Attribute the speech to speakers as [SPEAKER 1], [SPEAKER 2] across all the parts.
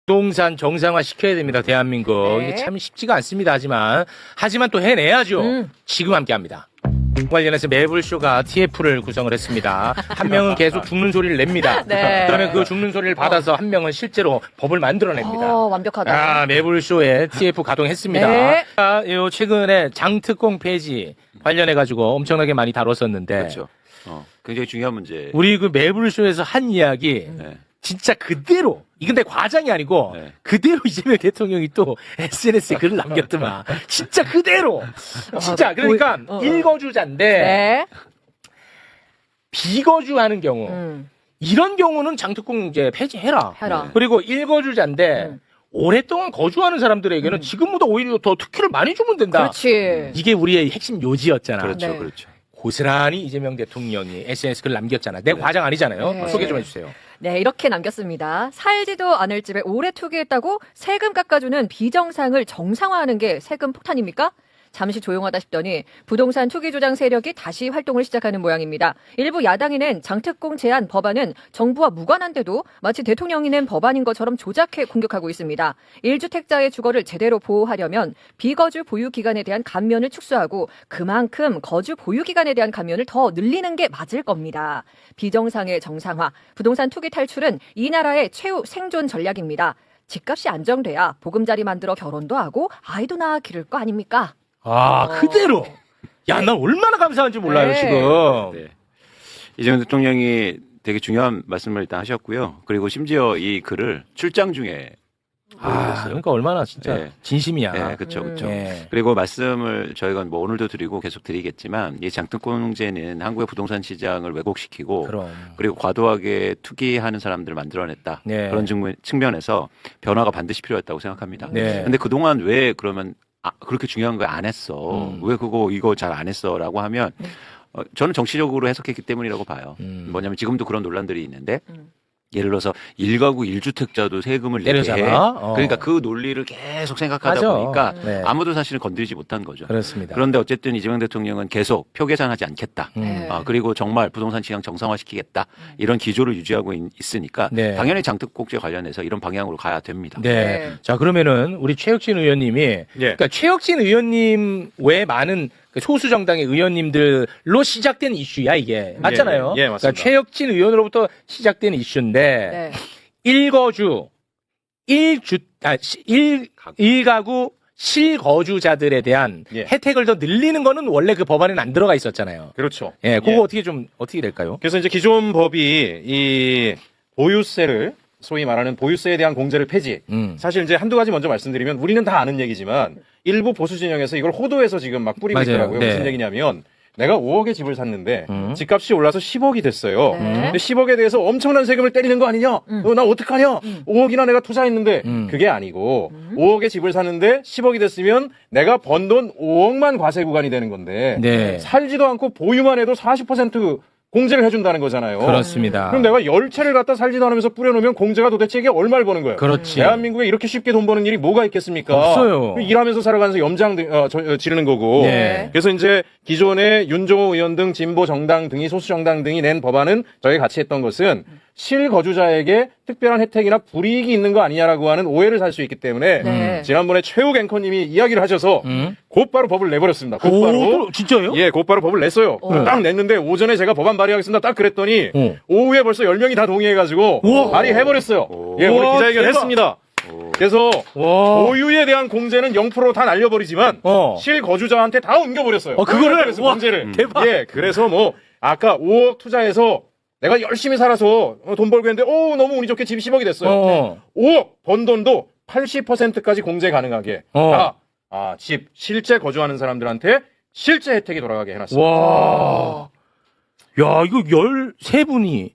[SPEAKER 1] 부동산 정상화 시켜야 됩니다, 대한민국.
[SPEAKER 2] 네.
[SPEAKER 1] 이게 참 쉽지가 않습니다. 하지만 또 해내야죠. 지금 함께합니다. 관련해서 매불쇼가 TF를 구성을 했습니다. 한 명은 계속 죽는 소리를 냅니다.
[SPEAKER 2] 네.
[SPEAKER 1] 그러면 그 죽는 소리를 받아서 한 명은 실제로 법을 만들어냅니다.
[SPEAKER 2] 완벽하다.
[SPEAKER 1] 매불쇼에 TF 가동했습니다.
[SPEAKER 2] 네.
[SPEAKER 1] 요 최근에 장특공 폐지 관련해가지고 엄청나게 많이 다뤘었는데.
[SPEAKER 3] 그렇죠. 굉장히 중요한 문제.
[SPEAKER 1] 우리 그 매불쇼에서 한 이야기.
[SPEAKER 3] 네.
[SPEAKER 1] 진짜 그대로, 이건 내 과장이 아니고,
[SPEAKER 3] 네.
[SPEAKER 1] 그대로 이재명 대통령이 또 SNS에 글을 남겼더만. 진짜 그대로. 진짜, 그러니까, 일거주자인데,
[SPEAKER 2] 네.
[SPEAKER 1] 비거주하는 경우, 이런 경우는 장특공 이제 폐지해라.
[SPEAKER 2] 해라.
[SPEAKER 1] 그리고 일거주자인데, 오랫동안 거주하는 사람들에게는 지금보다 오히려 더 특혜를 많이 주면 된다.
[SPEAKER 2] 그렇지.
[SPEAKER 1] 이게 우리의 핵심 요지였잖아.
[SPEAKER 3] 그렇죠,
[SPEAKER 2] 네.
[SPEAKER 3] 그렇죠.
[SPEAKER 1] 고스란히 이재명 대통령이 SNS 글 남겼잖아. 내 과장 아니잖아요.
[SPEAKER 2] 네.
[SPEAKER 1] 소개 좀 해주세요.
[SPEAKER 2] 네, 이렇게 남겼습니다. 살지도 않을 집에 오래 투기했다고 세금 깎아주는 비정상을 정상화하는 게 세금 폭탄입니까? 잠시 조용하다 싶더니 부동산 투기 조장 세력이 다시 활동을 시작하는 모양입니다. 일부 야당이 낸 장특공 제안 법안은 정부와 무관한데도 마치 대통령이 낸 법안인 것처럼 조작해 공격하고 있습니다. 1주택자의 주거를 제대로 보호하려면 비거주 보유 기간에 대한 감면을 축소하고 그만큼 거주 보유 기간에 대한 감면을 더 늘리는 게 맞을 겁니다. 비정상의 정상화, 부동산 투기 탈출은 이 나라의 최후 생존 전략입니다. 집값이 안정돼야 보금자리 만들어 결혼도 하고 아이도 낳아 기를 거 아닙니까?
[SPEAKER 1] 그대로. 야, 난 얼마나 감사한지 몰라요,
[SPEAKER 2] 네.
[SPEAKER 1] 지금.
[SPEAKER 3] 네. 이재명 대통령이 되게 중요한 말씀을 일단 하셨고요. 그리고 심지어 이 글을 출장 중에
[SPEAKER 1] 그러니까 얼마나 진짜
[SPEAKER 3] 네.
[SPEAKER 1] 진심이야.
[SPEAKER 3] 네, 그렇죠, 그렇죠.
[SPEAKER 1] 네.
[SPEAKER 3] 그리고 말씀을 저희가 뭐 오늘도 드리고 계속 드리겠지만 이 장특공제는 한국의 부동산 시장을 왜곡시키고
[SPEAKER 1] 그럼.
[SPEAKER 3] 그리고 과도하게 투기하는 사람들을 만들어냈다.
[SPEAKER 1] 네.
[SPEAKER 3] 그런 측면에서 변화가 반드시 필요했다고 생각합니다.
[SPEAKER 1] 네.
[SPEAKER 3] 근데 그동안 왜 그러면 그렇게 중요한 거 안 했어? 왜 이거 잘 안 했어?라고 하면 저는 정치적으로 해석했기 때문이라고 봐요. 뭐냐면 지금도 그런 논란들이 있는데 예를 들어서 1가구 1주택자도 세금을 내게 해.
[SPEAKER 1] 때려잡아?
[SPEAKER 3] 그러니까 그 논리를 계속 생각하다
[SPEAKER 1] 맞아.
[SPEAKER 3] 보니까
[SPEAKER 1] 네.
[SPEAKER 3] 아무도 사실은 건드리지 못한 거죠.
[SPEAKER 1] 그렇습니다.
[SPEAKER 3] 그런데 어쨌든 이재명 대통령은 계속 표 계산하지 않겠다.
[SPEAKER 2] 네.
[SPEAKER 3] 그리고 정말 부동산 시장 정상화시키겠다. 이런 기조를 유지하고 있으니까
[SPEAKER 1] 네.
[SPEAKER 3] 당연히 장특공제 관련해서 이런 방향으로 가야 됩니다.
[SPEAKER 1] 네.
[SPEAKER 2] 네.
[SPEAKER 1] 자, 그러면은 우리 최혁진 의원님이 그러니까 최혁진 의원님 외 많은 그 소수 정당의 의원님들로 시작된 이슈야, 이게. 맞잖아요.
[SPEAKER 4] 예, 맞습니다.
[SPEAKER 1] 그러니까 최혁진 의원으로부터 시작된 이슈인데
[SPEAKER 2] 네.
[SPEAKER 1] 일거주, 일가구 실거주자들에 대한
[SPEAKER 4] 예.
[SPEAKER 1] 혜택을 더 늘리는 거는 원래 그 법안에는 안 들어가 있었잖아요.
[SPEAKER 4] 그렇죠.
[SPEAKER 1] 예, 그거
[SPEAKER 4] 예.
[SPEAKER 1] 어떻게 될까요?
[SPEAKER 4] 그래서 이제 기존 법이 이 보유세를 소위 말하는 보유세에 대한 공제를 폐지. 사실 이제 한두 가지 먼저 말씀드리면 우리는 다 아는 얘기지만 일부 보수 진영에서 이걸 호도해서 지금 막 뿌리고
[SPEAKER 1] 맞아요.
[SPEAKER 4] 있더라고요.
[SPEAKER 1] 네.
[SPEAKER 4] 무슨 얘기냐면 내가 5억의 집을 샀는데 집값이 올라서 10억이 됐어요.
[SPEAKER 2] 네.
[SPEAKER 4] 근데 10억에 대해서 엄청난 세금을 때리는 거 아니냐? 나 어떡하냐? 5억이나 내가 투자했는데 그게 아니고 5억의 집을 샀는데 10억이 됐으면 내가 번 돈 5억만 과세 구간이 되는 건데
[SPEAKER 1] 네.
[SPEAKER 4] 살지도 않고 보유만 해도 40% 공제를 해준다는 거잖아요.
[SPEAKER 1] 그렇습니다.
[SPEAKER 4] 그럼 내가 10채를 갖다 살지도 않으면서 뿌려놓으면 공제가 도대체 이게 얼마를 버는 거예요?
[SPEAKER 1] 그렇지.
[SPEAKER 4] 대한민국에 이렇게 쉽게 돈 버는 일이 뭐가 있겠습니까?
[SPEAKER 1] 없어요.
[SPEAKER 4] 일하면서 살아가면서 염장 지르는 거고.
[SPEAKER 1] 네.
[SPEAKER 4] 그래서 이제 기존의 윤종호 의원 등 진보 정당 등이 소수 정당 등이 낸 법안은 저희가 같이 했던 것은 실거주자에게 특별한 혜택이나 불이익이 있는 거 아니냐라고 하는 오해를 살 수 있기 때문에
[SPEAKER 2] 네.
[SPEAKER 4] 지난번에 최욱 앵커님이 이야기를 하셔서 곧바로 법을 내버렸습니다. 곧바로.
[SPEAKER 1] 오, 진짜요?
[SPEAKER 4] 예, 곧바로 법을 냈어요. 딱 냈는데 오전에 제가 법안 발의하겠습니다. 딱 그랬더니 오후에 벌써 10명이 다 동의해가지고 발의해버렸어요. 예, 오늘
[SPEAKER 1] 우와,
[SPEAKER 4] 기자회견
[SPEAKER 1] 대박.
[SPEAKER 4] 했습니다. 그래서
[SPEAKER 1] 와.
[SPEAKER 4] 보유에 대한 공제는 0% 다 날려버리지만 실거주자한테 다 옮겨버렸어요.
[SPEAKER 1] 그거를?
[SPEAKER 4] 그래서
[SPEAKER 1] 우와,
[SPEAKER 4] 공제를.
[SPEAKER 1] 대박.
[SPEAKER 4] 예, 그래서 뭐 아까 5억 투자해서 내가 열심히 살아서 돈 벌고 했는데 너무 운이 좋게 집이 10억이 됐어요. 5억 번 돈도 80%까지 공제 가능하게 집 실제 거주하는 사람들한테 실제 혜택이 돌아가게 해놨습니다.
[SPEAKER 1] 와. 야, 이거 13분이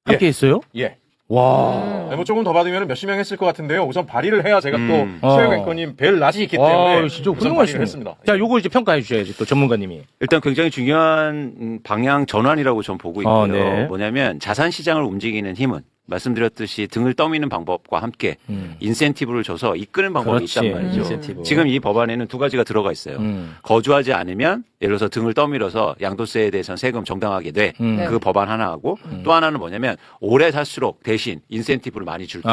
[SPEAKER 1] 함께 했어요?
[SPEAKER 4] 예.
[SPEAKER 1] 와.
[SPEAKER 4] 뭐 조금 더 받으면 몇십 명 했을 것 같은데요. 우선 발의를 해야 제가 또 최욱 앵커님 뵐 낯이 있기 때문에
[SPEAKER 1] 진짜
[SPEAKER 4] 우선 발의를
[SPEAKER 1] 훌륭하시네.
[SPEAKER 4] 했습니다.
[SPEAKER 1] 자, 요거 이제 평가해 주셔야지, 또 전문가님이.
[SPEAKER 3] 일단 굉장히 중요한 방향 전환이라고 저는 보고 있고요.
[SPEAKER 1] 네.
[SPEAKER 3] 뭐냐면 자산 시장을 움직이는 힘은 말씀드렸듯이 등을 떠미는 방법과 함께 인센티브를 줘서 이끄는 방법이
[SPEAKER 1] 그렇지.
[SPEAKER 3] 있단 말이죠.
[SPEAKER 1] 인센티브.
[SPEAKER 3] 지금 이 법안에는 두 가지가 들어가 있어요. 거주하지 않으면 예를 들어서 등을 떠밀어서 양도세에 대해서는 세금 정당하게 돼.
[SPEAKER 2] 네.
[SPEAKER 3] 그 법안 하나 하고 또 하나는 뭐냐면 오래 살수록 대신 인센티브를 많이 줄게.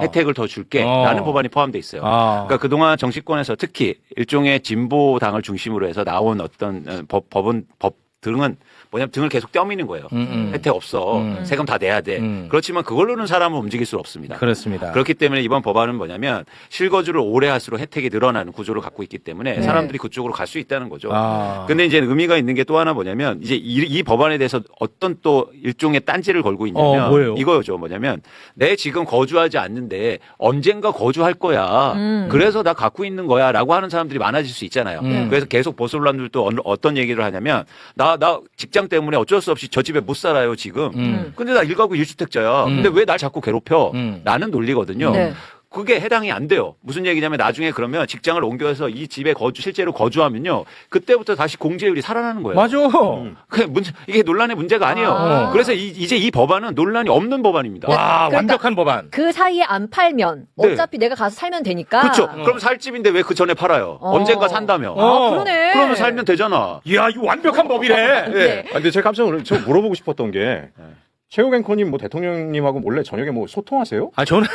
[SPEAKER 3] 혜택을 더 줄게. 라는 법안이 포함되어 있어요. 그러니까 그동안 정치권에서 특히 일종의 진보당을 중심으로 해서 나온 어떤 법 등은 뭐냐면 등을 계속 떼미는 거예요. 혜택 없어. 세금 다 내야 돼. 그렇지만 그걸로는 사람을 움직일 수 없습니다.
[SPEAKER 1] 그렇습니다.
[SPEAKER 3] 그렇기 때문에 이번 법안은 뭐냐면 실거주를 오래 할수록 혜택이 늘어나는 구조를 갖고 있기 때문에
[SPEAKER 2] 네.
[SPEAKER 3] 사람들이 그쪽으로 갈 수 있다는 거죠. 근데 이제 의미가 있는 게 또 하나 뭐냐면 이제 이 법안에 대해서 어떤 또 일종의 딴지를 걸고 있냐면
[SPEAKER 1] 뭐예요?
[SPEAKER 3] 이거죠. 뭐냐면 내 지금 거주하지 않는데 언젠가 거주할 거야. 그래서 나 갖고 있는 거야 라고 하는 사람들이 많아질 수 있잖아요. 그래서 계속 보수 논란들도 어떤 얘기를 하냐면 나 직장 때문에 어쩔 수 없이 저 집에 못 살아요 지금. 근데 나 1가구 1주택자야. 근데 왜 날 자꾸 괴롭혀? 라는 논리거든요.
[SPEAKER 2] 네.
[SPEAKER 3] 그게 해당이 안 돼요. 무슨 얘기냐면 나중에 그러면 직장을 옮겨서 이 집에 실제로 거주하면요. 그때부터 다시 공제율이 살아나는 거예요.
[SPEAKER 1] 맞아.
[SPEAKER 3] 이게 논란의 문제가 아니에요. 그래서 이제 이 법안은 논란이 없는 법안입니다.
[SPEAKER 1] 와,
[SPEAKER 2] 그러니까
[SPEAKER 1] 완벽한 법안.
[SPEAKER 2] 그 사이에 안 팔면
[SPEAKER 3] 네.
[SPEAKER 2] 어차피 내가 가서 살면 되니까.
[SPEAKER 3] 그렇죠. 그럼 살 집인데 왜 그 전에 팔아요? 언젠가 산다며.
[SPEAKER 2] 아, 그러네.
[SPEAKER 3] 그러면 살면 되잖아.
[SPEAKER 1] 이야, 이거 완벽한 법이래.
[SPEAKER 2] 네.
[SPEAKER 4] 아, 근데 제가 깜짝 놀랐어요. 저 물어보고 싶었던 게 최욱 앵커님 뭐 대통령님하고 몰래 저녁에 뭐 소통하세요?
[SPEAKER 1] 아, 저는.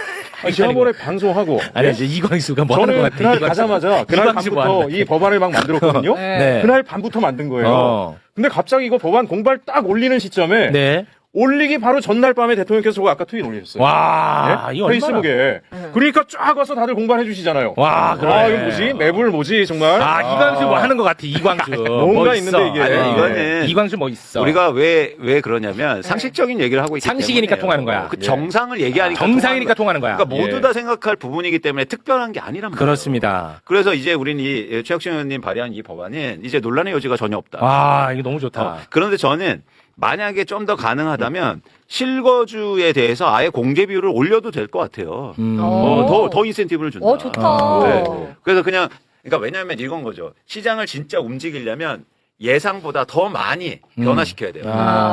[SPEAKER 4] 지난번에 방송하고
[SPEAKER 1] 아니,
[SPEAKER 4] 예?
[SPEAKER 1] 이제 이광수가 뭐 하는 것
[SPEAKER 4] 저는
[SPEAKER 1] 같아.
[SPEAKER 4] 그날
[SPEAKER 1] 이광수.
[SPEAKER 4] 가자마자 그날
[SPEAKER 1] 이광수 뭐 하는
[SPEAKER 4] 밤부터
[SPEAKER 1] 것
[SPEAKER 4] 이 법안을 막 만들었거든요.
[SPEAKER 2] 네.
[SPEAKER 4] 그날 밤부터 만든 거예요. 근데 갑자기 이거 법안 공발 딱 올리는 시점에
[SPEAKER 1] 네.
[SPEAKER 4] 올리기 바로 전날 밤에 대통령께서 저거 아까 트윗 올리셨어요.
[SPEAKER 1] 와,
[SPEAKER 4] 예?
[SPEAKER 1] 이거 얼마나.
[SPEAKER 4] 페이스북에. 그러니까 쫙 와서 다들 공부해 주시잖아요.
[SPEAKER 1] 와, 그래.
[SPEAKER 4] 아, 이거 뭐지? 매불 뭐지, 정말?
[SPEAKER 1] 이광수 뭐 하는 것 같아, 이광수.
[SPEAKER 4] 뭔가
[SPEAKER 1] 뭐
[SPEAKER 4] 있는데,
[SPEAKER 1] 있어.
[SPEAKER 4] 이게.
[SPEAKER 1] 아니,
[SPEAKER 3] 네. 이거는
[SPEAKER 1] 이광수 뭐 있어.
[SPEAKER 3] 우리가 왜 그러냐면 상식적인 얘기를 하고 있기
[SPEAKER 1] 상식이니까
[SPEAKER 3] 때문에요.
[SPEAKER 1] 통하는 거야.
[SPEAKER 3] 그
[SPEAKER 1] 예.
[SPEAKER 3] 정상을 얘기하니까
[SPEAKER 1] 정상이니까 통하는 거야.
[SPEAKER 3] 그러니까 모두
[SPEAKER 4] 예.
[SPEAKER 3] 다 생각할 부분이기 때문에 특별한 게 아니란 말이에요.
[SPEAKER 1] 그렇습니다.
[SPEAKER 3] 그래서 이제 우리는 이 최혁신 의원님 발의한 이 법안은 이제 논란의 여지가 전혀 없다.
[SPEAKER 1] 와, 이거 너무 좋다.
[SPEAKER 3] 그런데 저는 만약에 좀 더 가능하다면 실거주에 대해서 아예 공제 비율을 올려도 될 것 같아요. 더 인센티브를 준다.
[SPEAKER 2] 좋다.
[SPEAKER 3] 네. 그래서 그러니까 왜냐하면 이건 거죠. 시장을 진짜 움직이려면 예상보다 더 많이 변화시켜야 돼요.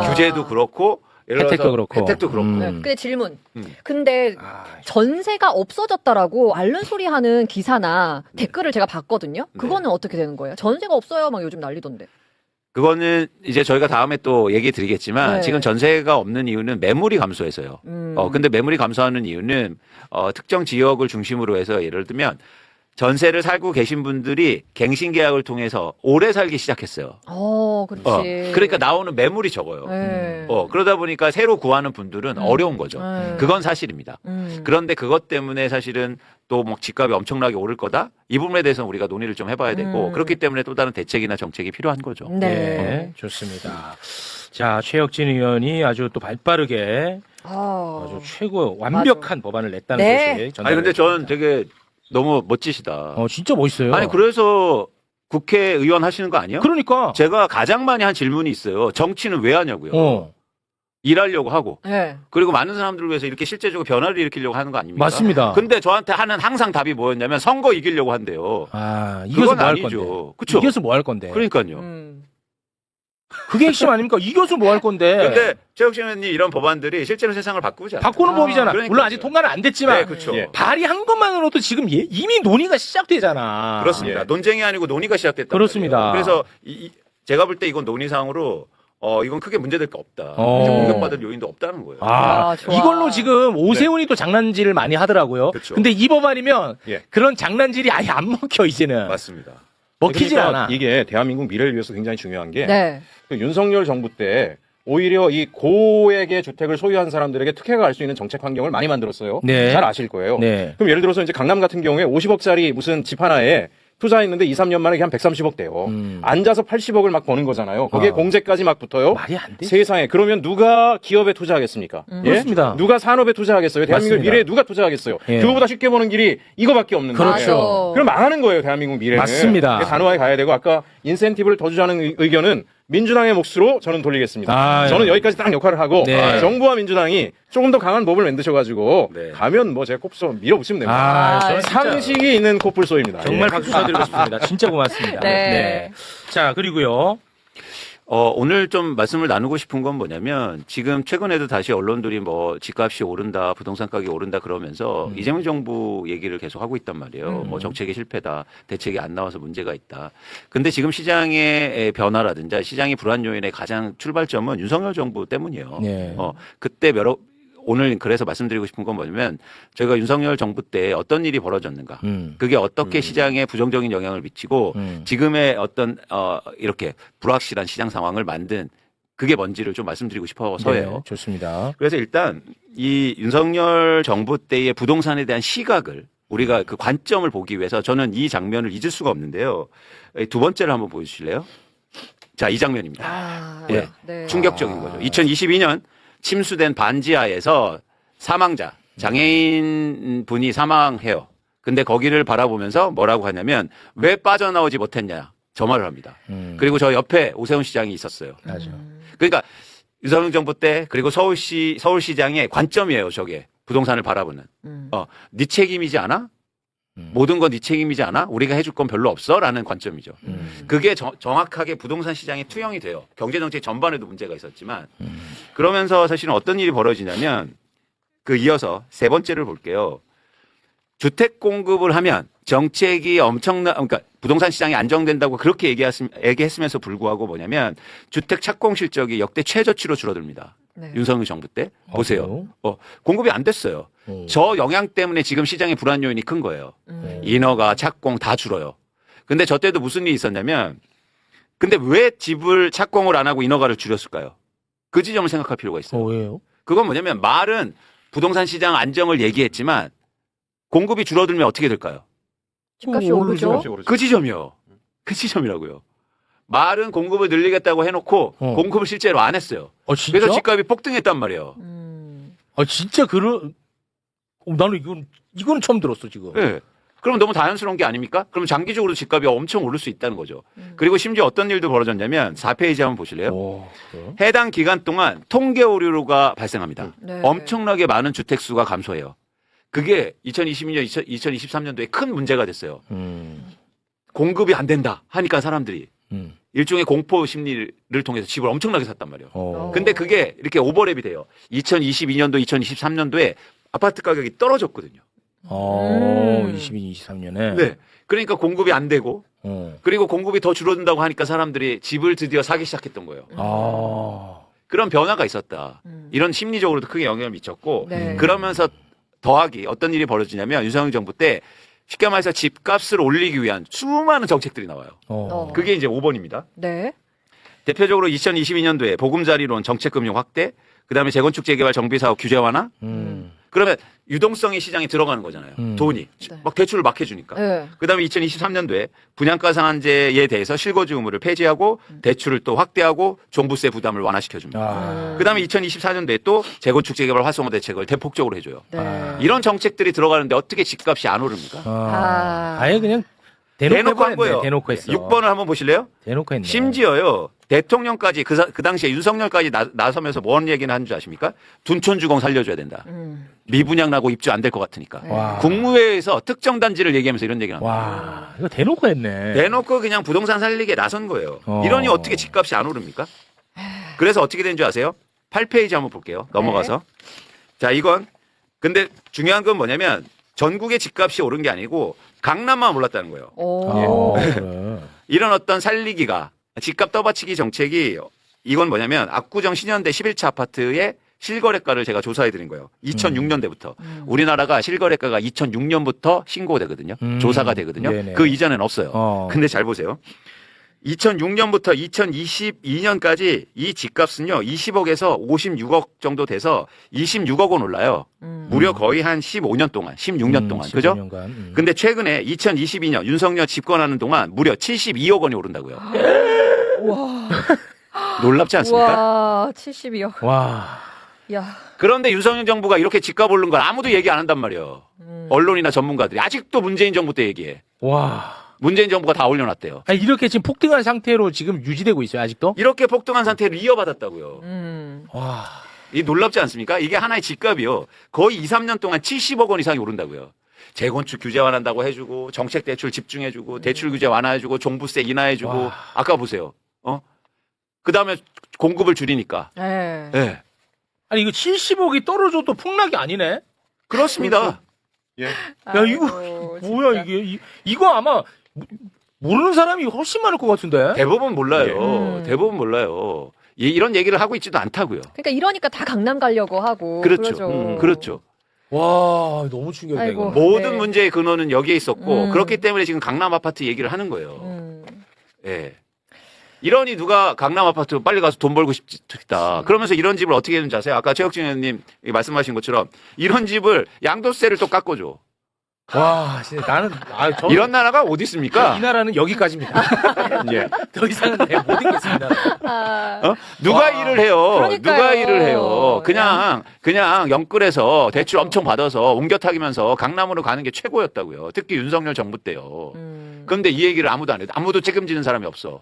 [SPEAKER 3] 규제도 그렇고 예를 들어서
[SPEAKER 1] 혜택도 그렇고.
[SPEAKER 3] 혜택도 그렇고.
[SPEAKER 2] 네. 근데 질문. 근데 전세가 없어졌다라고 앓는 소리 하는 기사나 댓글을 제가 봤거든요. 그거는 어떻게 되는 거예요? 전세가 없어요. 막 요즘 난리던데.
[SPEAKER 3] 그거는 이제 저희가 다음에 또 얘기 드리겠지만
[SPEAKER 2] 네.
[SPEAKER 3] 지금 전세가 없는 이유는 매물이 감소해서요. 근데 매물이 감소하는 이유는 특정 지역을 중심으로 해서 예를 들면 전세를 살고 계신 분들이 갱신 계약을 통해서 오래 살기 시작했어요.
[SPEAKER 2] 그렇지.
[SPEAKER 3] 그러니까 나오는 매물이 적어요.
[SPEAKER 2] 네.
[SPEAKER 3] 그러다 보니까 새로 구하는 분들은 어려운 거죠. 그건 사실입니다. 그런데 그것 때문에 사실은 또 뭐 집값이 엄청나게 오를 거다? 이 부분에 대해서는 우리가 논의를 좀 해봐야 되고 그렇기 때문에 또 다른 대책이나 정책이 필요한 거죠.
[SPEAKER 2] 네.
[SPEAKER 1] 네, 좋습니다. 자, 최혁진 의원이 아주 또 발빠르게 아주 최고 완벽한 법안을 냈다는
[SPEAKER 2] 네.
[SPEAKER 1] 소식 전달을
[SPEAKER 3] 아니 근데 전
[SPEAKER 1] 했습니다.
[SPEAKER 3] 되게 너무 멋지시다.
[SPEAKER 1] 진짜 멋있어요.
[SPEAKER 3] 아니 그래서 국회의원 하시는 거 아니에요?
[SPEAKER 1] 그러니까.
[SPEAKER 3] 제가 가장 많이 한 질문이 있어요. 정치는 왜 하냐고요. 일하려고 하고
[SPEAKER 2] 네.
[SPEAKER 3] 그리고 많은 사람들을 위해서 이렇게 실제적으로 변화를 일으키려고 하는 거 아닙니까?
[SPEAKER 1] 맞습니다.
[SPEAKER 3] 근데 저한테 하는 항상 답이 뭐였냐면 선거 이기려고 한대요.
[SPEAKER 1] 이겨서
[SPEAKER 3] 그건
[SPEAKER 1] 뭐 할
[SPEAKER 3] 아니죠.
[SPEAKER 1] 건데.
[SPEAKER 3] 그쵸?
[SPEAKER 1] 이겨서 뭐 할 건데.
[SPEAKER 3] 그러니까요.
[SPEAKER 1] 그게 핵심 아닙니까? 이겨서 뭐 할 건데.
[SPEAKER 3] 근데 최혁신 의원님 이런 법안들이 실제로 세상을 바꾸지 않아요.
[SPEAKER 1] 바꾸는 법이잖아.
[SPEAKER 3] 그러니까요.
[SPEAKER 1] 물론 아직 통과는 안 됐지만
[SPEAKER 3] 네, 그렇죠.
[SPEAKER 4] 예.
[SPEAKER 1] 발의한 것만으로도 지금 이미 논의가 시작되잖아.
[SPEAKER 3] 그렇습니다.
[SPEAKER 4] 예.
[SPEAKER 3] 논쟁이 아니고 논의가 시작됐다.
[SPEAKER 1] 그렇습니다.
[SPEAKER 3] 그래서 제가 볼 때 이건 논의상으로 이건 크게 문제될 거 없다. 공격받을 요인도 없다는 거예요.
[SPEAKER 2] 좋아.
[SPEAKER 1] 이걸로 지금 오세훈이 또 장난질을 많이 하더라고요.
[SPEAKER 3] 그쵸.
[SPEAKER 1] 근데 이 법안이면
[SPEAKER 4] 예.
[SPEAKER 1] 그런 장난질이 아예 안 먹혀 이제는.
[SPEAKER 3] 맞습니다.
[SPEAKER 1] 먹히질
[SPEAKER 4] 그러니까
[SPEAKER 1] 않아.
[SPEAKER 4] 이게 대한민국 미래를 위해서 굉장히 중요한 게
[SPEAKER 2] 네.
[SPEAKER 4] 그 윤석열 정부 때 오히려 이 고액의 주택을 소유한 사람들에게 특혜가 갈 수 있는 정책 환경을 많이 만들었어요.
[SPEAKER 1] 네.
[SPEAKER 4] 잘 아실 거예요.
[SPEAKER 1] 네.
[SPEAKER 4] 그럼 예를 들어서 이제 강남 같은 경우에 50억짜리 무슨 집 하나에 투자했는데 2, 3년 만에 한 130억 돼요. 앉아서 80억을 막 버는 거잖아요. 거기에 공제까지 막 붙어요.
[SPEAKER 1] 말이 안 돼.
[SPEAKER 4] 세상에. 그러면 누가 기업에 투자하겠습니까? 예?
[SPEAKER 1] 그렇습니다.
[SPEAKER 4] 누가 산업에 투자하겠어요? 대한민국
[SPEAKER 1] 맞습니다.
[SPEAKER 4] 미래에 누가 투자하겠어요?
[SPEAKER 1] 예.
[SPEAKER 4] 그거보다 쉽게 버는 길이 이거밖에 없는
[SPEAKER 1] 그렇죠.
[SPEAKER 4] 거예요. 그럼 망하는 거예요, 대한민국 미래는.
[SPEAKER 1] 맞습니다.
[SPEAKER 4] 단호하게 가야 되고 아까 인센티브를 더 주자는 의견은 민주당의 몫으로 저는 돌리겠습니다. 저는 여기까지 딱 역할을 하고
[SPEAKER 1] 네.
[SPEAKER 4] 정부와 민주당이 조금 더 강한 법을 만드셔가지고
[SPEAKER 3] 네.
[SPEAKER 4] 가면 뭐 제가 꼽서 밀어붙이면 됩니다.
[SPEAKER 1] 저는 진짜
[SPEAKER 4] 상식이 있는 코뿔소입니다.
[SPEAKER 1] 정말
[SPEAKER 4] 예.
[SPEAKER 1] 박수 쳐드리고 싶습니다. 진짜 고맙습니다.
[SPEAKER 2] 네.
[SPEAKER 1] 자, 그리고요.
[SPEAKER 3] 오늘 좀 말씀을 나누고 싶은 건 뭐냐면 지금 최근에도 다시 언론들이 뭐 집값이 오른다, 부동산 가격이 오른다 그러면서 이재명 정부 얘기를 계속 하고 있단 말이에요. 뭐 정책이 실패다, 대책이 안 나와서 문제가 있다. 근데 지금 시장의 변화라든지 시장의 불안 요인의 가장 출발점은 윤석열 정부 때문이에요.
[SPEAKER 1] 네.
[SPEAKER 3] 그때 오늘 그래서 말씀드리고 싶은 건 뭐냐면 저희가 윤석열 정부 때 어떤 일이 벌어졌는가. 그게 어떻게 시장에 부정적인 영향을 미치고 지금의 어떤 이렇게 불확실한 시장 상황을 만든 그게 뭔지를 좀 말씀드리고 싶어서예요.
[SPEAKER 1] 네, 좋습니다.
[SPEAKER 3] 그래서 일단 이 윤석열 정부 때의 부동산에 대한 시각을 우리가 그 관점을 보기 위해서 저는 이 장면을 잊을 수가 없는데요. 두 번째를 한번 보여주실래요? 자, 이 장면입니다.
[SPEAKER 2] 아,
[SPEAKER 3] 예.
[SPEAKER 2] 네.
[SPEAKER 3] 충격적인 거죠. 2022년 침수된 반지하에서 사망자, 장애인 분이 사망해요. 근데 거기를 바라보면서 뭐라고 하냐면 왜 빠져나오지 못했냐 저 말을 합니다. 그리고 저 옆에 오세훈 시장이 있었어요.
[SPEAKER 1] 맞아.
[SPEAKER 3] 그러니까 윤석열 정부 때 그리고 서울시장의 관점이에요. 저게 부동산을 바라보는. 네 책임이지 않아? 모든 건 네 책임이지 않아? 우리가 해줄 건 별로 없어? 라는 관점이죠. 그게 정확하게 부동산 시장에 투영이 돼요. 경제정책 전반에도 문제가 있었지만 그러면서 사실은 어떤 일이 벌어지냐면 그 이어서 세 번째를 볼게요. 주택 공급을 하면 정책이 그러니까 부동산 시장이 안정된다고 그렇게 얘기했으면서 불구하고 뭐냐면 주택 착공 실적이 역대 최저치로 줄어듭니다.
[SPEAKER 2] 네.
[SPEAKER 3] 윤석열 정부 때. 보세요.
[SPEAKER 1] 그래요?
[SPEAKER 3] 공급이 안 됐어요. 저 영향 때문에 지금 시장의 불안 요인이 큰 거예요. 인허가, 착공 다 줄어요. 근데 저 때도 무슨 일이 있었냐면 근데 왜 집을 착공을 안 하고 인허가를 줄였을까요? 그 지점을 생각할 필요가 있어요.
[SPEAKER 1] 왜요?
[SPEAKER 3] 그건 뭐냐면 말은 부동산 시장 안정을 얘기했지만 공급이 줄어들면 어떻게 될까요?
[SPEAKER 2] 집값이 오르죠.
[SPEAKER 3] 그 지점이요. 그 지점이라고요. 말은 공급을 늘리겠다고 해놓고 공급을 실제로 안 했어요.
[SPEAKER 1] 진짜?
[SPEAKER 3] 그래서 집값이 폭등했단 말이에요.
[SPEAKER 1] 진짜 나는 이거는 처음 들었어 지금.
[SPEAKER 3] 네. 그럼 너무 자연스러운 게 아닙니까? 그럼 장기적으로 집값이 엄청 오를 수 있다는 거죠. 그리고 심지어 어떤 일도 벌어졌냐면 4페이지 한번 보실래요?
[SPEAKER 1] 그래요?
[SPEAKER 3] 해당 기간 동안 통계 오류가 발생합니다.
[SPEAKER 2] 네.
[SPEAKER 3] 엄청나게 많은 주택 수가 감소해요. 그게 2022년, 2023년도에 큰 문제가 됐어요. 공급이 안 된다 하니까 사람들이 일종의 공포 심리를 통해서 집을 엄청나게 샀단 말이에요. 근데 그게 이렇게 오버랩이 돼요. 2022년도, 2023년도에 아파트 가격이 떨어졌거든요.
[SPEAKER 1] 22, 23년에.
[SPEAKER 3] 네. 그러니까 공급이 안 되고 그리고 공급이 더 줄어든다고 하니까 사람들이 집을 드디어 사기 시작했던 거예요. 그런 변화가 있었다. 이런 심리적으로도 크게 영향을 미쳤고
[SPEAKER 2] 네.
[SPEAKER 3] 그러면서 더하기 어떤 일이 벌어지냐면 윤석열 정부 때 쉽게 말해서 집값을 올리기 위한 수많은 정책들이 나와요. 그게 이제 5번입니다.
[SPEAKER 2] 네.
[SPEAKER 3] 대표적으로 2022년도에 보금자리론 정책금융 확대, 그다음에 재건축 재개발 정비사업 규제 완화. 그러면 유동성이 시장에 들어가는 거잖아요. 돈이
[SPEAKER 2] 네.
[SPEAKER 3] 막 대출을 막 해주니까.
[SPEAKER 2] 네.
[SPEAKER 3] 그다음에 2023년도에 분양가 상한제에 대해서 실거주 의무를 폐지하고 대출을 또 확대하고 종부세 부담을 완화시켜줍니다. 그다음에 2024년도에 또 재건축 재개발 활성화 대책을 대폭적으로 해줘요.
[SPEAKER 2] 네.
[SPEAKER 3] 이런 정책들이 들어가는데 어떻게 집값이 안 오릅니까?
[SPEAKER 1] 아예 그냥 대놓고
[SPEAKER 3] 한 거예요.
[SPEAKER 1] 대놓고 했어.
[SPEAKER 3] 6번을 한번 보실래요?
[SPEAKER 1] 대놓고 했네. 심지어요.
[SPEAKER 3] 대통령까지 그 당시에 윤석열까지 나서면서 뭔 얘기는 하는 줄 아십니까? 둔촌주공 살려줘야 된다. 미분양 나고 입주 안 될 것 같으니까.
[SPEAKER 1] 와.
[SPEAKER 3] 국무회의에서 특정 단지를 얘기하면서 이런 얘기를 합니다.
[SPEAKER 1] 와, 이거 대놓고 했네.
[SPEAKER 3] 대놓고 그냥 부동산 살리기에 나선 거예요. 이러니 어떻게 집값이 안 오릅니까? 그래서 어떻게 된 줄 아세요? 8페이지 한번 볼게요. 넘어가서. 자, 이건 근데 중요한 건 뭐냐면 전국의 집값이 오른 게 아니고 강남만 올랐다는 거예요.
[SPEAKER 1] 그래.
[SPEAKER 3] 이런 어떤 살리기가 집값 떠받치기 정책이 이건 뭐냐면 압구정 신현대 11차 아파트의 실거래가를 제가 조사해 드린 거예요. 2006년대부터. 우리나라가 실거래가가 2006년부터 신고되거든요. 조사가 되거든요.
[SPEAKER 1] 네네.
[SPEAKER 3] 그 이전엔 없어요. 근데 잘 보세요. 2006년부터 2022년까지 이 집값은요, 20억에서 56억 정도 돼서 26억 원 올라요. 무려 거의 한 15년 동안, 16년 동안. 그죠?
[SPEAKER 1] 15년간.
[SPEAKER 3] 근데 최근에 2022년 윤석열 집권하는 동안 무려 72억 원이 오른다고요.
[SPEAKER 2] 와.
[SPEAKER 3] 놀랍지 않습니까?
[SPEAKER 2] 와, 72억.
[SPEAKER 1] 와.
[SPEAKER 2] 야.
[SPEAKER 3] 그런데 윤석열 정부가 이렇게 집값 오른 걸 아무도 얘기 안 한단 말이에요. 언론이나 전문가들이. 아직도 문재인 정부 때 얘기해.
[SPEAKER 1] 와.
[SPEAKER 3] 문재인 정부가 다 올려놨대요.
[SPEAKER 1] 아니, 이렇게 지금 폭등한 상태로 지금 유지되고 있어요, 아직도?
[SPEAKER 3] 이렇게 폭등한 상태를 이어받았다고요.
[SPEAKER 1] 와.
[SPEAKER 3] 이 놀랍지 않습니까? 이게 하나의 집값이요. 거의 2, 3년 동안 70억 원 이상이 오른다고요. 재건축 규제 완화한다고 해주고 정책 대출 집중해주고 대출 규제 완화해주고 종부세 인하해주고
[SPEAKER 1] 와.
[SPEAKER 3] 아까 보세요. 그다음에 공급을 줄이니까.
[SPEAKER 2] 네.
[SPEAKER 3] 예.
[SPEAKER 1] 아니 이거 70억이 떨어져도 폭락이 아니네.
[SPEAKER 3] 그렇습니다.
[SPEAKER 4] 예.
[SPEAKER 1] 야 이거
[SPEAKER 2] 아이고,
[SPEAKER 1] 뭐야
[SPEAKER 2] 진짜.
[SPEAKER 1] 이게 이거 아마 모르는 사람이 훨씬 많을 것 같은데.
[SPEAKER 3] 대부분 몰라요.
[SPEAKER 2] 예.
[SPEAKER 3] 대부분 몰라요. 이런 얘기를 하고 있지도 않다고요.
[SPEAKER 2] 그러니까 이러니까 다 강남 가려고 하고.
[SPEAKER 3] 그렇죠. 그렇죠.
[SPEAKER 1] 와 너무 충격이다
[SPEAKER 2] 아이고.
[SPEAKER 1] 이거.
[SPEAKER 3] 모든
[SPEAKER 2] 네.
[SPEAKER 3] 문제의 근원은 여기에 있었고 그렇기 때문에 지금 강남 아파트 얘기를 하는 거예요. 예. 이러니 누가 강남 아파트 빨리 가서 돈 벌고 싶다. 그러면서 이런 집을 어떻게 했는지 아세요? 아까 최혁진 의원님 말씀하신 것처럼 이런 집을 양도세를 또 깎아줘.
[SPEAKER 1] 와 진짜 나는
[SPEAKER 3] 이런 나라가 어디 있습니까?
[SPEAKER 1] 이 나라는 여기까지입니다.
[SPEAKER 4] 예.
[SPEAKER 1] 더 이상은 내가 못 읽겠습니다.
[SPEAKER 2] 아,
[SPEAKER 3] 누가
[SPEAKER 1] 와.
[SPEAKER 3] 일을 해요?
[SPEAKER 2] 그러니까요.
[SPEAKER 3] 누가 일을 해요? 그냥 영끌해서 대출 엄청 받아서 옮겨타기면서 강남으로 가는 게 최고였다고요. 특히 윤석열 정부 때요. 그런데 이 얘기를 아무도 안 해요. 아무도 책임지는 사람이 없어.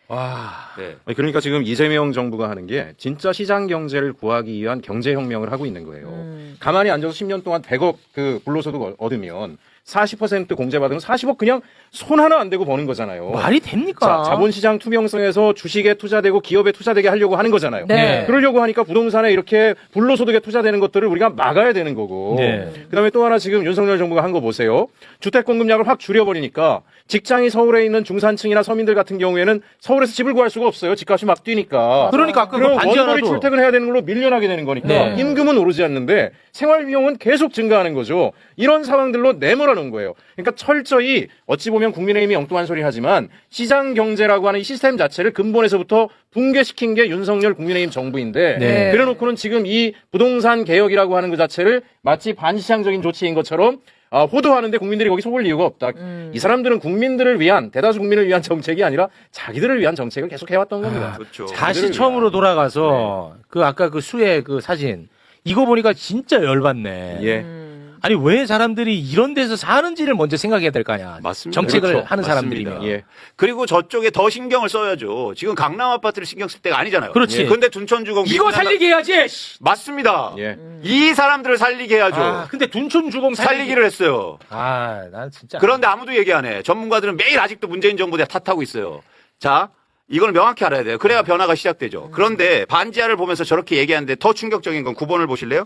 [SPEAKER 1] 와.
[SPEAKER 3] 네.
[SPEAKER 4] 아니, 그러니까 지금 이재명 정부가 하는 게 진짜 시장 경제를 구하기 위한 경제혁명을 하고 있는 거예요. 가만히 앉아서 10년 동안 100억 그 불로소득 얻으면 40% 공제받으면 40억 그냥 손 하나 안 대고 버는 거잖아요.
[SPEAKER 1] 말이 됩니까?
[SPEAKER 4] 자, 자본시장 투명성에서 주식에 투자되고 기업에 투자되게 하려고 하는 거잖아요.
[SPEAKER 2] 네.
[SPEAKER 4] 그러려고 하니까 부동산에 이렇게 불로소득에 투자되는 것들을 우리가 막아야 되는 거고.
[SPEAKER 1] 네.
[SPEAKER 4] 그다음에 또 하나 지금 윤석열 정부가 한 거 보세요. 주택 공급량을 확 줄여버리니까 직장이 서울에 있는 중산층이나 서민들 같은 경우에는 서울에서 집을 구할 수가 없어요. 집값이 막 뛰니까.
[SPEAKER 1] 그러니까 아까 그
[SPEAKER 4] 그럼
[SPEAKER 1] 반지
[SPEAKER 4] 원거리
[SPEAKER 1] 하나도
[SPEAKER 4] 출퇴근해야 되는 걸로 밀려나게 되는 거니까
[SPEAKER 1] 네.
[SPEAKER 4] 임금은 오르지 않는데 생활 비용은 계속 증가하는 거죠. 이런 상황들로 내몰아 놓은 거예요. 그러니까 철저히 어찌 보면 국민의힘이 엉뚱한 소리 하지만 시장 경제라고 하는 이 시스템 자체를 근본에서부터 붕괴시킨 게 윤석열 국민의힘 정부인데
[SPEAKER 1] 네.
[SPEAKER 4] 그래놓고는 지금 이 부동산 개혁이라고 하는 그 자체를 마치 반시장적인 조치인 것처럼 호도하는데 국민들이 거기 속을 이유가 없다. 이 사람들은 국민들을 위한 대다수 국민을 위한 정책이 아니라 자기들을 위한 정책을 계속 해왔던 겁니다.
[SPEAKER 3] 그렇죠.
[SPEAKER 1] 다시 처음으로 돌아가서 그 아까 그 수혜 그 사진 이거 보니까 진짜 열받네.
[SPEAKER 4] 예.
[SPEAKER 1] 아니 왜 사람들이 이런 데서 사는지를 먼저 생각해야 될 거 아니야.
[SPEAKER 3] 맞습니다.
[SPEAKER 1] 정책을
[SPEAKER 3] 그렇죠.
[SPEAKER 1] 하는 사람들이면.
[SPEAKER 3] 맞습니다.
[SPEAKER 4] 예.
[SPEAKER 3] 그리고 저쪽에 더 신경을 써야죠. 지금 강남 아파트를 신경 쓸 때가 아니잖아요.
[SPEAKER 1] 그렇지.
[SPEAKER 3] 근데 둔촌주공
[SPEAKER 1] 이거 살리게 해야지. 씨.
[SPEAKER 3] 맞습니다.
[SPEAKER 4] 예.
[SPEAKER 3] 이 사람들을 살리게 해야죠.
[SPEAKER 1] 아, 근데 둔촌주공
[SPEAKER 3] 살리기를 했어요.
[SPEAKER 1] 아, 난 진짜.
[SPEAKER 3] 그런데 아무도 얘기 안 해. 전문가들은 매일 아직도 문재인 정부 대 탓하고 있어요. 자, 이걸 명확히 알아야 돼요. 그래야 변화가 시작되죠. 그런데 반지하를 보면서 저렇게 얘기하는데 더 충격적인 건 9번을 보실래요?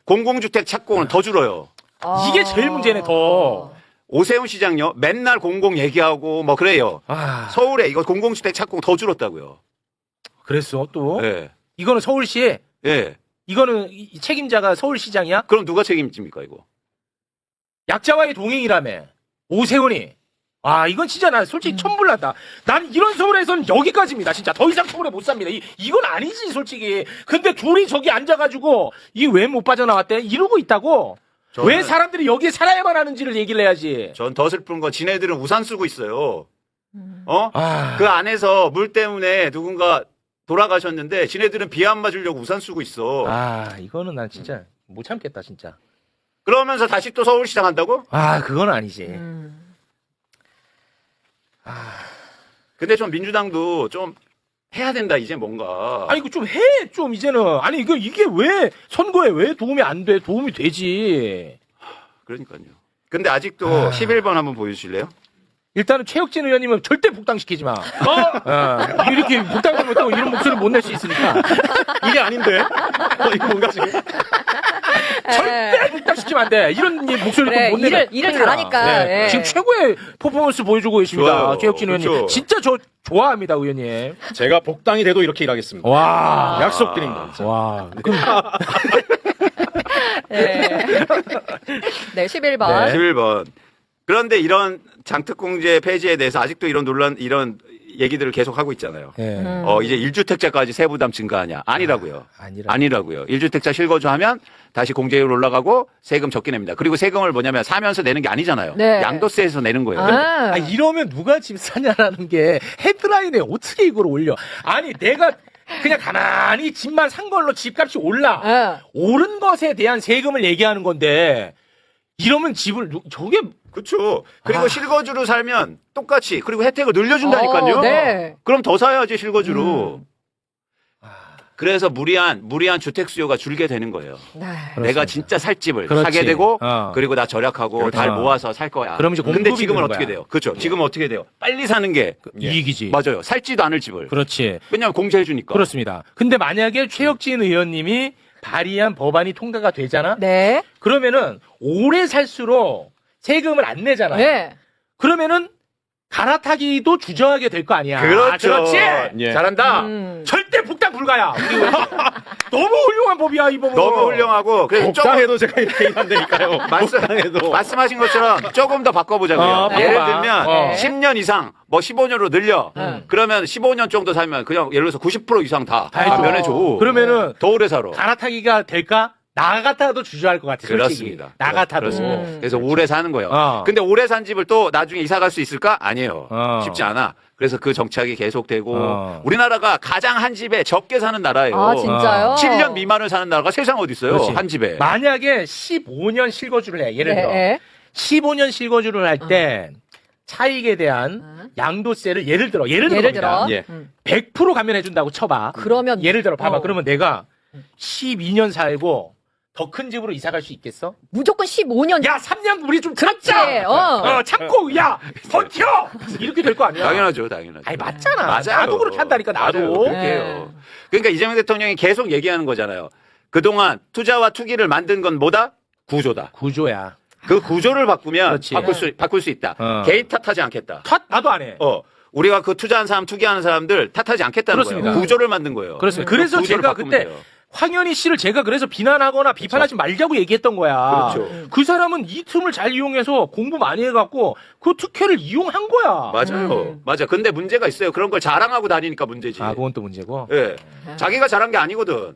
[SPEAKER 3] 공공주택 착공은 더 줄어요.
[SPEAKER 1] 이게 제일 문제네 더.
[SPEAKER 3] 오세훈 시장요. 맨날 공공 얘기하고 뭐 그래요.
[SPEAKER 1] 아,
[SPEAKER 3] 서울에 이거 공공주택 착공 더 줄었다고요.
[SPEAKER 1] 그랬어 또.
[SPEAKER 3] 예.
[SPEAKER 1] 이거는 서울시.
[SPEAKER 3] 예.
[SPEAKER 1] 이거는 이 책임자가 서울시장이야?
[SPEAKER 3] 그럼 누가 책임집니까 이거?
[SPEAKER 1] 약자와의 동행이라며. 오세훈이. 아, 이건 진짜 나 솔직히 천불났다. 난 이런 서울에서는 여기까지입니다. 진짜 더 이상 서울에 못 삽니다. 이건 아니지, 솔직히. 근데 둘이 저기 앉아가지고 이 왜 못 빠져나왔대? 이러고 있다고. 왜 사람들이 여기에 살아야만 하는지를 얘기를 해야지.
[SPEAKER 3] 전 더 슬픈 건 지네들은 우산 쓰고 있어요.
[SPEAKER 1] 아,
[SPEAKER 3] 그 안에서 물 때문에 누군가 돌아가셨는데 지네들은 비 안 맞으려고 우산 쓰고 있어.
[SPEAKER 1] 아, 이거는 난 진짜 못 참겠다, 진짜.
[SPEAKER 3] 그러면서 다시 또 서울시장 한다고?
[SPEAKER 1] 아, 그건 아니지.
[SPEAKER 3] 근데 좀 민주당도 좀 해야 된다 이제 뭔가.
[SPEAKER 1] 아니, 이거 좀 해, 좀, 이제는. 아니, 이게 왜, 선거에 왜 도움이 안 돼? 도움이 되지.
[SPEAKER 3] 그러니까요. 근데 아직도 11번 한번 보여주실래요?
[SPEAKER 1] 일단은 최혁진 의원님은 절대 복당시키지 마. 이렇게 복당하면 또 이런 목소리를 못 낼 수 있으니까.
[SPEAKER 4] 이게 아닌데. 이거 뭔가 지금.
[SPEAKER 1] 절대 복당시키면 안 돼. 이런 목소리를
[SPEAKER 2] 그래,
[SPEAKER 1] 못 내면.
[SPEAKER 2] 일을
[SPEAKER 1] 큰일 나.
[SPEAKER 2] 잘하니까. 예.
[SPEAKER 1] 지금 최고의 퍼포먼스 보여주고 계십니다.
[SPEAKER 3] 좋아요.
[SPEAKER 1] 최혁진 의원님.
[SPEAKER 3] 그렇죠.
[SPEAKER 1] 진짜 저 좋아합니다, 의원님.
[SPEAKER 4] 제가 복당이 돼도 이렇게 일하겠습니다.
[SPEAKER 1] 와.
[SPEAKER 4] 약속드립니다. 진짜.
[SPEAKER 1] 와.
[SPEAKER 2] 네. 네, 11번.
[SPEAKER 3] 11번. 그런데 이런 장특공제 폐지에 대해서 아직도 이런 논란, 이런 얘기들을 계속 하고 있잖아요.
[SPEAKER 1] 네.
[SPEAKER 3] 이제 1주택자까지 세부담 증가하냐? 아니라고요. 아니라고요. 1주택자 실거주하면 다시 공제율 올라가고 세금 적게 냅니다. 그리고 세금을 뭐냐면 사면서 내는 게 아니잖아요.
[SPEAKER 2] 네.
[SPEAKER 3] 양도세에서 내는 거예요.
[SPEAKER 1] 아, 이러면 누가 집 사냐라는 게 헤드라인에 어떻게 이걸 올려? 아니, 내가 그냥 가만히 집만 산 걸로 집값이 올라. 오른 것에 대한 세금을 얘기하는 건데, 이러면 집을, 저게,
[SPEAKER 3] 그렇죠. 그리고 실거주로 살면 똑같이 그리고 혜택을 늘려준다니까요.
[SPEAKER 2] 네.
[SPEAKER 3] 그럼 더 사야지 실거주로. 그래서 무리한 주택 수요가 줄게 되는 거예요.
[SPEAKER 2] 네.
[SPEAKER 3] 내가 진짜 살 집을
[SPEAKER 1] 그렇지.
[SPEAKER 3] 사게 되고
[SPEAKER 1] 어.
[SPEAKER 3] 그리고 나 절약하고
[SPEAKER 1] 그렇죠.
[SPEAKER 3] 잘 모아서 살 거야.
[SPEAKER 1] 그럼 이제
[SPEAKER 3] 근데
[SPEAKER 1] 공급이
[SPEAKER 3] 지금은
[SPEAKER 1] 되는
[SPEAKER 3] 어떻게
[SPEAKER 1] 거야.
[SPEAKER 3] 돼요? 그렇죠. 지금은 어떻게 돼요? 빨리 사는 게
[SPEAKER 1] 이익이지.
[SPEAKER 3] 맞아요. 살지도 않을 집을.
[SPEAKER 1] 그렇지.
[SPEAKER 3] 왜냐하면 공제해 주니까.
[SPEAKER 1] 그렇습니다. 근데 만약에 최혁진 의원님이 발의한 법안이 통과가 되잖아?
[SPEAKER 2] 네.
[SPEAKER 1] 그러면은 오래 살수록 세금을 안 내잖아.
[SPEAKER 2] 네.
[SPEAKER 1] 그러면은 갈아타기도 주저하게 될 거 아니야.
[SPEAKER 3] 그렇죠.
[SPEAKER 1] 그렇지?
[SPEAKER 4] 예.
[SPEAKER 3] 잘한다.
[SPEAKER 1] 절대 복당 불가야. 우리 의원. 너무 훌륭한 법이야, 이 법은.
[SPEAKER 3] 너무 훌륭하고 그래서 조금
[SPEAKER 4] 복당해도 제가 이렇게 일한다니까요. 복당해도.
[SPEAKER 3] 말씀하신 것처럼 조금 더 바꿔보자고요.
[SPEAKER 1] 어,
[SPEAKER 3] 예를
[SPEAKER 1] 바꿔봐.
[SPEAKER 3] 들면
[SPEAKER 1] 어.
[SPEAKER 3] 10년 이상 뭐 15년으로 늘려. 그러면 15년 정도 살면 그냥 예를 들어서 90% 이상 다
[SPEAKER 1] 해줘.
[SPEAKER 3] 면해줘.
[SPEAKER 1] 그러면은
[SPEAKER 3] 더 오래 살아.
[SPEAKER 1] 갈아타기가 될까? 나 같아도 주저할 것 같아. 솔직히.
[SPEAKER 3] 그렇습니다.
[SPEAKER 1] 나 같아도.
[SPEAKER 3] 그렇습니다. 그래서 오래 사는 거예요.
[SPEAKER 1] 어.
[SPEAKER 3] 근데 오래 산 집을 또 나중에 이사 갈 수 있을까? 아니에요.
[SPEAKER 1] 어.
[SPEAKER 3] 쉽지 않아. 그래서 그 정착이 계속되고
[SPEAKER 1] 어.
[SPEAKER 3] 우리나라가 가장 한 집에 적게 사는 나라예요.
[SPEAKER 2] 아, 진짜요?
[SPEAKER 3] 7년 미만을 사는 나라가 세상 어디 있어요?
[SPEAKER 1] 그렇지.
[SPEAKER 3] 한 집에.
[SPEAKER 1] 만약에 15년 실거주를 해. 예를 들어.
[SPEAKER 2] 네.
[SPEAKER 1] 15년 실거주를 할 때 차익에 대한 양도세를 예를 들어
[SPEAKER 2] 예를 들어.
[SPEAKER 4] 예.
[SPEAKER 1] 100% 감면해 준다고 쳐봐.
[SPEAKER 2] 그러면
[SPEAKER 1] 예를 들어 봐봐.
[SPEAKER 2] 어.
[SPEAKER 1] 그러면 내가 12년 살고 더 큰 집으로 이사 갈 수 있겠어?
[SPEAKER 2] 무조건 15년.
[SPEAKER 1] 야, 3년 우리 좀
[SPEAKER 2] 그렇지.
[SPEAKER 1] 참자. 참고 야, 버텨. 이렇게 될 거 아니야?
[SPEAKER 3] 당연하죠, 당연하죠.
[SPEAKER 1] 아니 맞잖아.
[SPEAKER 3] 맞아요.
[SPEAKER 1] 나도 그렇게 한다니까 나도.
[SPEAKER 3] 맞아요. 그렇게 해요. 그러니까 이재명 대통령이 계속 얘기하는 거잖아요. 그동안 투자와 투기를 만든 건 뭐다? 구조다.
[SPEAKER 1] 구조야.
[SPEAKER 3] 그 구조를 바꾸면
[SPEAKER 1] 그렇지.
[SPEAKER 3] 바꿀 수 있다.
[SPEAKER 1] 어.
[SPEAKER 3] 개인 탓하지 않겠다.
[SPEAKER 1] 나도 안 해.
[SPEAKER 3] 우리가 그 투자한 사람, 투기하는 사람들 탓하지 않겠다는
[SPEAKER 1] 그렇습니다.
[SPEAKER 3] 거예요. 구조를 만든 거예요.
[SPEAKER 1] 그렇습니다. 그래서
[SPEAKER 3] 구조를
[SPEAKER 1] 제가
[SPEAKER 3] 바꾸면
[SPEAKER 1] 그때
[SPEAKER 3] 돼요.
[SPEAKER 1] 황현희 씨를 제가 그래서 비난하거나 비판하지 말자고 얘기했던 거야.
[SPEAKER 3] 그렇죠.
[SPEAKER 1] 그 사람은 이 틈을 잘 이용해서 공부 많이 해갖고 그 특혜를 이용한 거야.
[SPEAKER 3] 맞아요. 맞아. 근데 문제가 있어요. 그런 걸 자랑하고 다니니까 문제지.
[SPEAKER 1] 아, 그건 또 문제고.
[SPEAKER 3] 예. 자기가 잘한 게 아니거든.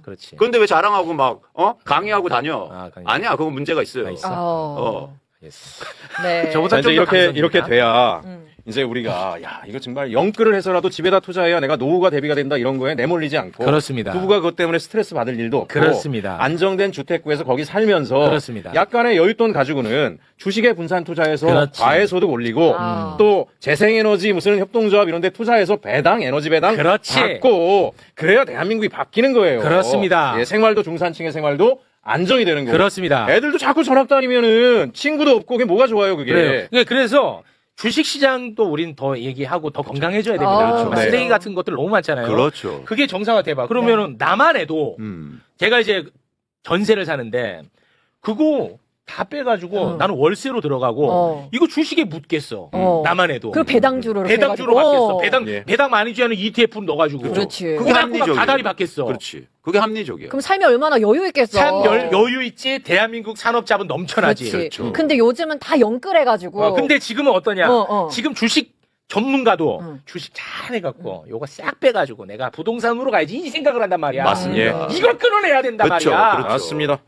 [SPEAKER 1] 그렇지.
[SPEAKER 3] 그런데 왜 자랑하고 막, 강의하고 다녀?
[SPEAKER 1] 아, 강의.
[SPEAKER 3] 아니야. 그건 문제가 있어요.
[SPEAKER 1] 있어.
[SPEAKER 2] 알겠어. 네.
[SPEAKER 1] 저보다
[SPEAKER 4] 자, 이제
[SPEAKER 1] 좀더
[SPEAKER 4] 이렇게 돼야
[SPEAKER 2] 음.
[SPEAKER 4] 이제 우리가 야 이거 정말 영끌을 해서라도 집에다 투자해야 내가 노후가 대비가 된다 이런 거에 내몰리지 않고
[SPEAKER 1] 그렇습니다.
[SPEAKER 4] 부부가 그것 때문에 스트레스 받을 일도 없고
[SPEAKER 1] 그렇습니다.
[SPEAKER 4] 안정된 주택구에서 거기 살면서
[SPEAKER 1] 그렇습니다.
[SPEAKER 4] 약간의 여윳돈 가지고는 주식에 분산 투자해서
[SPEAKER 1] 그렇지.
[SPEAKER 4] 과외소득 올리고
[SPEAKER 2] 아.
[SPEAKER 4] 또 재생에너지 무슨 협동조합 이런 데 투자해서 에너지 배당
[SPEAKER 1] 그렇지.
[SPEAKER 4] 받고 그래야 대한민국이 바뀌는 거예요.
[SPEAKER 1] 그렇습니다.
[SPEAKER 4] 예, 생활도 중산층의 생활도 안정이 되는 거고.
[SPEAKER 1] 그렇습니다.
[SPEAKER 4] 애들도 자꾸 전학 다니면은 친구도 없고 그게 뭐가 좋아요, 그게.
[SPEAKER 1] 그래요. 그래서 주식시장도 우린 더 얘기하고 더 건강해져야 됩니다.
[SPEAKER 2] 아,
[SPEAKER 1] 그렇죠.
[SPEAKER 4] 네.
[SPEAKER 1] 쓰레기 같은 것들 너무 많잖아요.
[SPEAKER 3] 그렇죠.
[SPEAKER 1] 그게 정상화돼봐. 그러면은 나만 해도 제가 이제 전세를 사는데 그거 다 빼가지고 나는 월세로 들어가고 이거 주식에 묻겠어. 나만 해도.
[SPEAKER 2] 그 배당주로 이렇게
[SPEAKER 1] 배당주로
[SPEAKER 2] 해가지고.
[SPEAKER 1] 받겠어.
[SPEAKER 4] 예.
[SPEAKER 1] 배당 많이 주는 ETF 넣어가지고.
[SPEAKER 2] 그렇지.
[SPEAKER 3] 그게
[SPEAKER 1] 꼬박꼬박
[SPEAKER 3] 합리적이에요.
[SPEAKER 1] 다달이 받겠어.
[SPEAKER 3] 그렇지. 그게 합리적이에요.
[SPEAKER 2] 그럼 삶이 얼마나 여유 있겠어.
[SPEAKER 1] 참 여유 있지. 대한민국 산업자본 넘쳐나지.
[SPEAKER 2] 그렇지.
[SPEAKER 3] 그렇죠.
[SPEAKER 2] 근데 요즘은 다 영끌해가지고.
[SPEAKER 1] 근데 지금은 어떠냐?
[SPEAKER 2] 어.
[SPEAKER 1] 지금 주식 전문가도 주식 잘 해갖고 요거 싹 빼가지고 내가 부동산으로 가야지 이 생각을 한단 말이야.
[SPEAKER 3] 맞습니다.
[SPEAKER 1] 이걸 끊어내야 된단
[SPEAKER 3] 그렇죠.
[SPEAKER 1] 말이야.
[SPEAKER 3] 그렇죠.
[SPEAKER 4] 맞습니다.